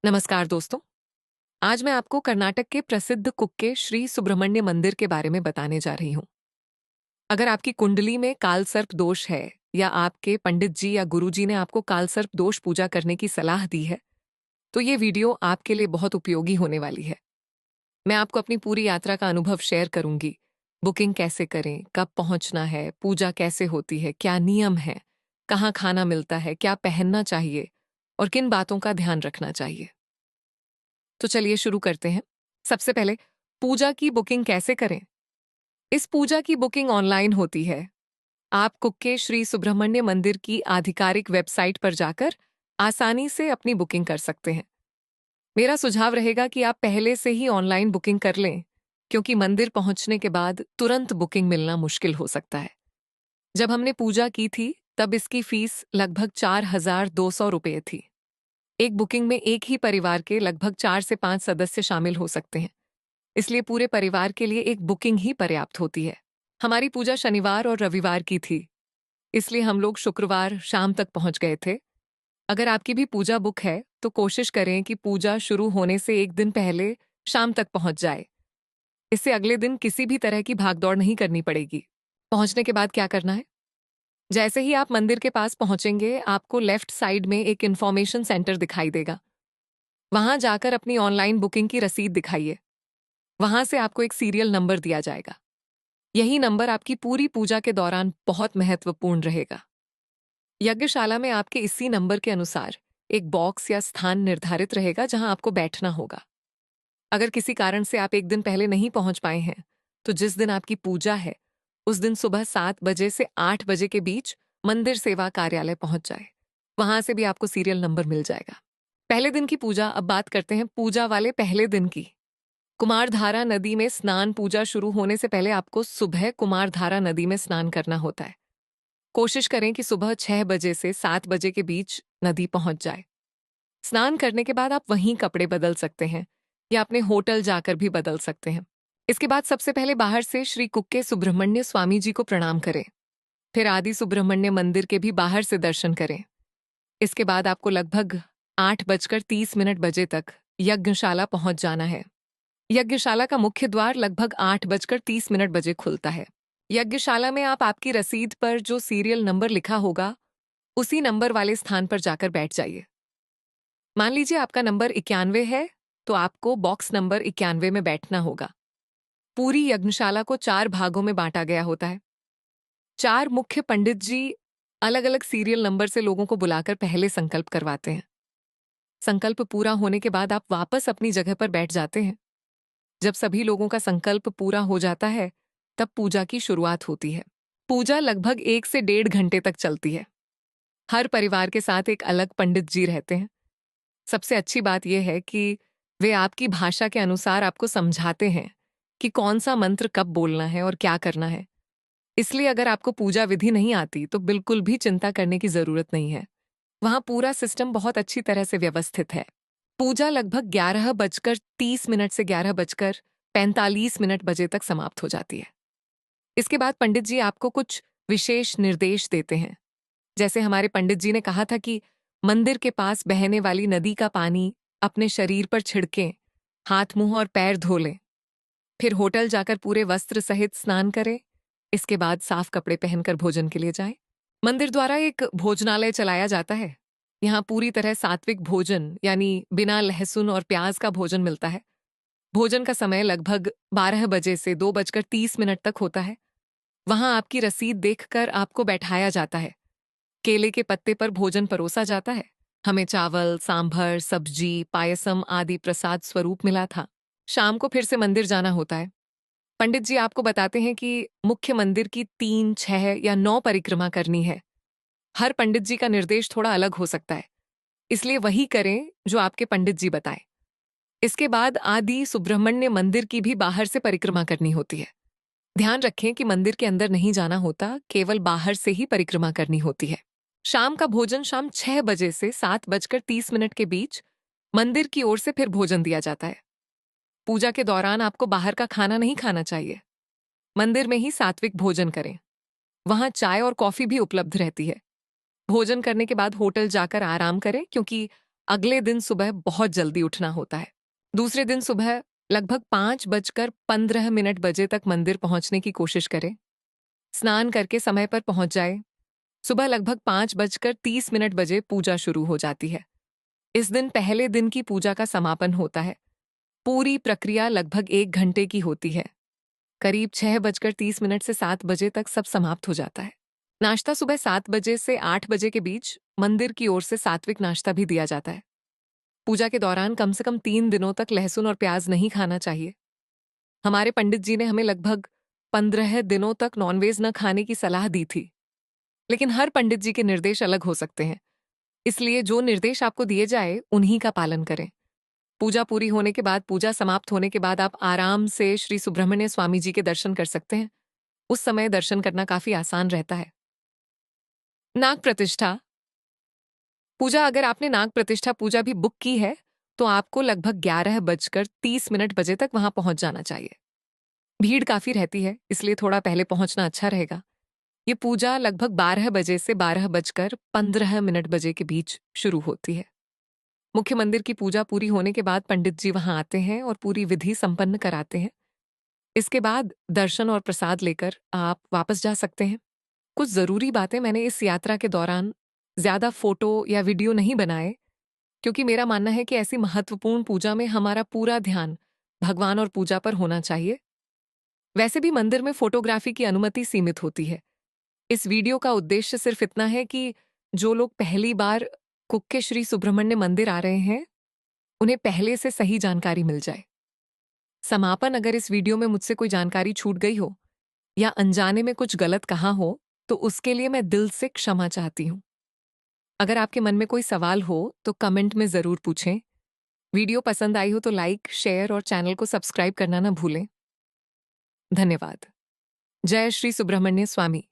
नमस्कार दोस्तों। आज मैं आपको कर्नाटक के प्रसिद्ध कुक्के श्री सुब्रमण्य मंदिर के बारे में बताने जा रही हूँ। अगर आपकी कुंडली में कालसर्प दोष है या आपके पंडित जी या गुरुजी ने आपको कालसर्प दोष पूजा करने की सलाह दी है, तो ये वीडियो आपके लिए बहुत उपयोगी होने वाली है। मैं आपको अपनी पूरी यात्रा का अनुभव शेयर करूंगी। बुकिंग कैसे करें, कब पहुंचना है, पूजा कैसे होती है, क्या नियम है, कहाँ खाना मिलता है, क्या पहनना चाहिए और किन बातों का ध्यान रखना चाहिए। तो चलिए शुरू करते हैं। सबसे पहले पूजा की बुकिंग कैसे करें। इस पूजा की बुकिंग ऑनलाइन होती है। आप कुक्के श्री सुब्रमण्य मंदिर की आधिकारिक वेबसाइट पर जाकर आसानी से अपनी बुकिंग कर सकते हैं। मेरा सुझाव रहेगा कि आप पहले से ही ऑनलाइन बुकिंग कर लें, क्योंकि मंदिर पहुंचने के बाद तुरंत बुकिंग मिलना मुश्किल हो सकता है। जब हमने पूजा की थी तब इसकी फीस लगभग 4,200 रुपये थी। एक बुकिंग में एक ही परिवार के लगभग 4 से 5 सदस्य शामिल हो सकते हैं, इसलिए पूरे परिवार के लिए एक बुकिंग ही पर्याप्त होती है। हमारी पूजा शनिवार और रविवार की थी, इसलिए हम लोग शुक्रवार शाम तक पहुंच गए थे। अगर आपकी भी पूजा बुक है तो कोशिश करें कि पूजा शुरू होने से एक दिन पहले शाम तक पहुंच जाए। इससे अगले दिन किसी भी तरह की भागदौड़ नहीं करनी पड़ेगी। पहुंचने के बाद क्या करना है? जैसे ही आप मंदिर के पास पहुंचेंगे, आपको लेफ्ट साइड में एक इंफॉर्मेशन सेंटर दिखाई देगा। वहां जाकर अपनी ऑनलाइन बुकिंग की रसीद दिखाइए। वहां से आपको एक सीरियल नंबर दिया जाएगा। यही नंबर आपकी पूरी पूजा के दौरान बहुत महत्वपूर्ण रहेगा। यज्ञशाला में आपके इसी नंबर के अनुसार एक बॉक्स या स्थान निर्धारित रहेगा जहां आपको बैठना होगा। अगर किसी कारण से आप एक दिन पहले नहीं पहुंच पाए हैं, तो जिस दिन आपकी पूजा है उस दिन सुबह 7 बजे से 8 बजे के बीच मंदिर सेवा कार्यालय पहुंच जाए। वहां से भी आपको सीरियल नंबर मिल जाएगा। पहले दिन की पूजा। अब बात करते हैं पूजा वाले पहले दिन की। कुमारधारा नदी में स्नान। पूजा शुरू होने से पहले आपको सुबह कुमारधारा नदी में स्नान करना होता है। कोशिश करें कि सुबह 6 बजे से 7 बजे के बीच नदी पहुंच जाए। स्नान करने के बाद आप वहीं कपड़े बदल सकते हैं या अपने होटल जाकर भी बदल सकते हैं। इसके बाद सबसे पहले बाहर से श्री कुक्के सुब्रमण्य स्वामी जी को प्रणाम करें। फिर आदि सुब्रमण्य मंदिर के भी बाहर से दर्शन करें। इसके बाद आपको लगभग 8:30 बजे तक यज्ञशाला पहुंच जाना है। यज्ञशाला का मुख्य द्वार लगभग 8:30 बजे खुलता है। यज्ञशाला में आप आपकी रसीद पर जो सीरियल नंबर लिखा होगा उसी नंबर वाले स्थान पर जाकर बैठ जाइए। मान लीजिए आपका नंबर 91 है, तो आपको बॉक्स नंबर 91 में बैठना होगा। पूरी यज्ञशाला को 4 भागों में बांटा गया होता है। 4 मुख्य पंडित जी अलग अलग सीरियल नंबर से लोगों को बुलाकर पहले संकल्प करवाते हैं। संकल्प पूरा होने के बाद आप वापस अपनी जगह पर बैठ जाते हैं। जब सभी लोगों का संकल्प पूरा हो जाता है, तब पूजा की शुरुआत होती है। पूजा लगभग 1 से 1.5 घंटे तक चलती है। हर परिवार के साथ एक अलग पंडित जी रहते हैं। सबसे अच्छी बात यह है कि वे आपकी भाषा के अनुसार आपको समझाते हैं कि कौन सा मंत्र कब बोलना है और क्या करना है। इसलिए अगर आपको पूजा विधि नहीं आती तो बिल्कुल भी चिंता करने की जरूरत नहीं है। वहां पूरा सिस्टम बहुत अच्छी तरह से व्यवस्थित है। पूजा लगभग 11:30 से 11:45 बजे तक समाप्त हो जाती है। इसके बाद पंडित जी आपको कुछ विशेष निर्देश देते हैं। जैसे हमारे पंडित जी ने कहा था कि मंदिर के पास बहने वाली नदी का पानी अपने शरीर पर छिड़कें, हाथ मुंह और पैर धो लें। फिर होटल जाकर पूरे वस्त्र सहित स्नान करें। इसके बाद साफ कपड़े पहनकर भोजन के लिए जाएं। मंदिर द्वारा एक भोजनालय चलाया जाता है। यहाँ पूरी तरह सात्विक भोजन यानी बिना लहसुन और प्याज का भोजन मिलता है। भोजन का समय लगभग 12 बजे से 2:30 तक होता है। वहां आपकी रसीद देखकर आपको बैठाया जाता है। केले के पत्ते पर भोजन परोसा जाता है। हमें चावल, सांभर, सब्जी, पायसम आदि प्रसाद स्वरूप मिला था। शाम को फिर से मंदिर जाना होता है। पंडित जी आपको बताते हैं कि मुख्य मंदिर की 3, 6 या 9 परिक्रमा करनी है। हर पंडित जी का निर्देश थोड़ा अलग हो सकता है, इसलिए वही करें जो आपके पंडित जी बताएं। इसके बाद आदि सुब्रमण्य मंदिर की भी बाहर से परिक्रमा करनी होती है। ध्यान रखें कि मंदिर के अंदर नहीं जाना होता, केवल बाहर से ही परिक्रमा करनी होती है। शाम का भोजन शाम 6 बजे से 7:30 के बीच मंदिर की ओर से फिर भोजन दिया जाता है। पूजा के दौरान आपको बाहर का खाना नहीं खाना चाहिए। मंदिर में ही सात्विक भोजन करें। वहां चाय और कॉफी भी उपलब्ध रहती है। भोजन करने के बाद होटल जाकर आराम करें, क्योंकि अगले दिन सुबह बहुत जल्दी उठना होता है। दूसरे दिन सुबह लगभग 5:15 बजे तक मंदिर पहुंचने की कोशिश करें। स्नान करके समय पर पहुंच जाए। सुबह लगभग 5:30 बजे पूजा शुरू हो जाती है। इस दिन पहले दिन की पूजा का समापन होता है। पूरी प्रक्रिया लगभग 1 घंटे की होती है। करीब 6:30 से 7 बजे तक सब समाप्त हो जाता है। नाश्ता सुबह 7 बजे से 8 बजे के बीच मंदिर की ओर से सात्विक नाश्ता भी दिया जाता है। पूजा के दौरान कम से कम 3 दिनों तक लहसुन और प्याज नहीं खाना चाहिए। हमारे पंडित जी ने हमें लगभग 15 दिनों तक नॉनवेज न खाने की सलाह दी थी। लेकिन हर पंडित जी के निर्देश अलग हो सकते हैं, इसलिए जो निर्देश आपको दिए जाए उन्हीं का पालन करें। पूजा पूरी होने के बाद, पूजा समाप्त होने के बाद आप आराम से श्री सुब्रमण्य स्वामी जी के दर्शन कर सकते हैं। उस समय दर्शन करना काफी आसान रहता है। नाग प्रतिष्ठा पूजा अगर आपने नाग प्रतिष्ठा पूजा भी बुक की है तो आपको लगभग 11:30 बजे तक वहां पहुंच जाना चाहिए। भीड़ काफी रहती है, इसलिए थोड़ा पहले पहुंचना अच्छा रहेगा। ये पूजा लगभग 12 बजे से 12:15 बजे के बीच शुरू होती है। मुख्य मंदिर की पूजा पूरी होने के बाद पंडित जी वहां आते हैं और पूरी विधि संपन्न कराते हैं। इसके बाद दर्शन और प्रसाद लेकर आप वापस जा सकते हैं। कुछ जरूरी बातें मैंने इस यात्रा के दौरान ज्यादा फोटो या वीडियो नहीं बनाए, क्योंकि मेरा मानना है कि ऐसी महत्वपूर्ण पूजा में हमारा पूरा ध्यान भगवान और पूजा पर होना चाहिए। वैसे भी मंदिर में फोटोग्राफी की अनुमति सीमित होती है। इस वीडियो का उद्देश्य सिर्फ इतना है कि जो लोग पहली बार कुक्के श्री सुब्रमण्य मंदिर आ रहे हैं, उन्हें पहले से सही जानकारी मिल जाए। समापन अगर इस वीडियो में मुझसे कोई जानकारी छूट गई हो या अनजाने में कुछ गलत कहा हो तो उसके लिए मैं दिल से क्षमा चाहती हूँ। अगर आपके मन में कोई सवाल हो तो कमेंट में जरूर पूछें। वीडियो पसंद आई हो तो लाइक, शेयर और चैनल को सब्सक्राइब करना ना भूलें। धन्यवाद। जय श्री सुब्रमण्य स्वामी।